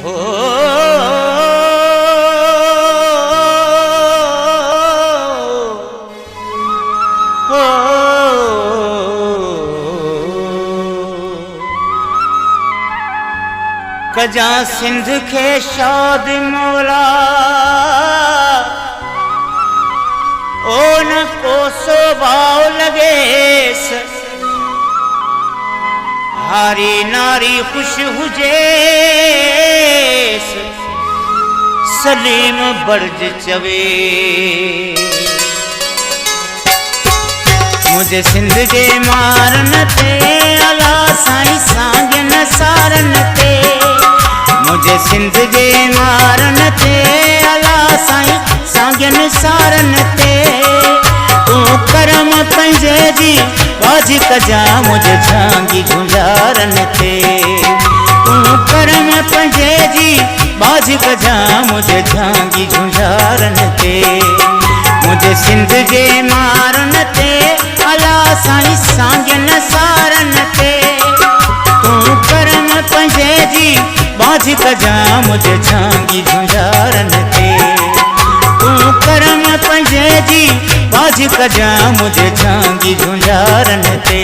हो कजा सिंध के शाद मौला ओ न कोसो भाव लगेस हारी नारी खुश हुजेस सलीम बर्ज चवे मुझे सिंध के मारन ते अला साईं सांगन सारन ते मुझे सिंध जे मारन ते अला साईं सांगन सारन ते तू करम पंजे जी बाज कजा मुझे झांगी गुंजारन ते तू करम पंजे जी बाज कजा मुझे झांगी गुंजारन ते मुझे सिंध जे मारन ते अला साईं सांगन सारन ते तू करम पंजे जी बाज कजा मुझे झांगी झुंझारन ते तू करम पंजे जी बाज कजा मुझे झांगी झुंझारन ते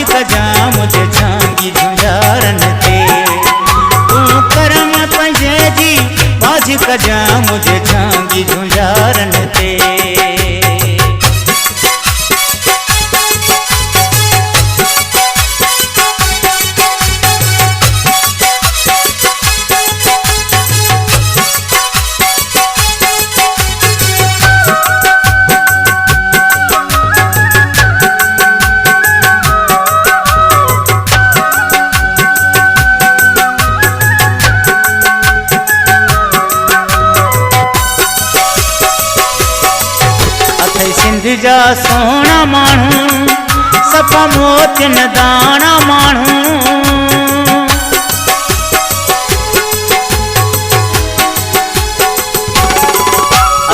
कजा मुझे झांगी झुंझारन ते तू करम पंजे जी बाज कजा मुझे झांगी झुंझारन ते सिंध जा सोना माण्हू सफ़ा मोतिन दाना माण्हू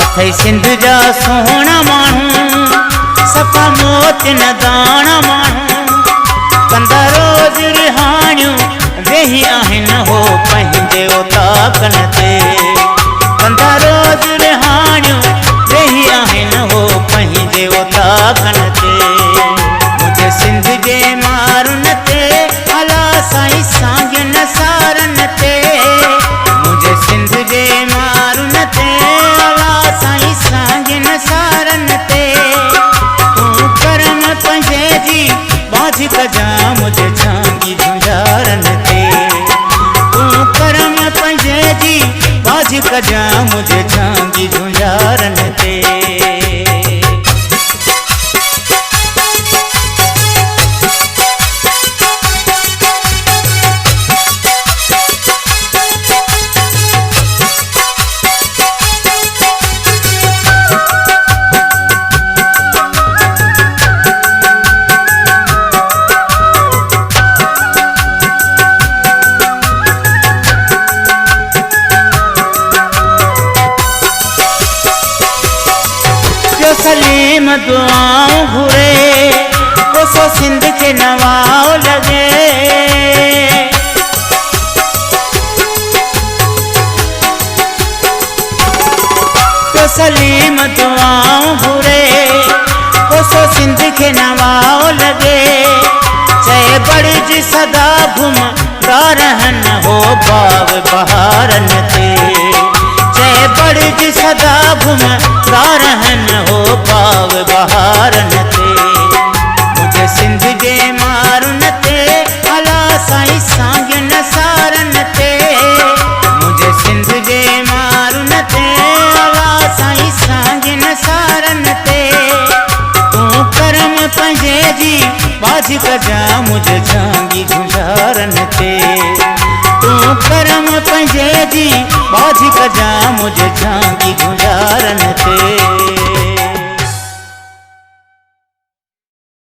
अथई सिंध जा सोना माण्हू सफ़ा मोतिन दाना माण्हू कंदा रोज़ रिहाणियूं वेही आहिनि हो पंहिंजे उताकन ते कंदा रोज़ रिहाणियूं वेही आहिनि हो पंहिंजे उताकन ते मुझे सिंध जे मारुन ते अला साईं सांगन सारन ते मुझे सिंध जे मारुन ते अला साईं सांगन सारन ते तू करम पंजे जी बाज कजा मुझे झांगी झुंझारन ते तू करम पंजे जी बाज कजा मुझे झांगी झुंझारन ते नवाओ लगे। चए बड़ज सदा घुम रहन हो बाव बहारन ते। चए बड़ज सदा घुम रहन हो बाव बहारन ते। मुझे सिंध जे मारुन ते अला साईं सांगन सारन ते। मुझे सिंध जे मारुन ते अला साईं सांगन सारन ते। तू करम पंहिंजे जी बाझ कजा मुझे झांगी गुजारन ते। तू करम पंहिंजे जी बाझ कजा मुझे झांगी गुजारन ते।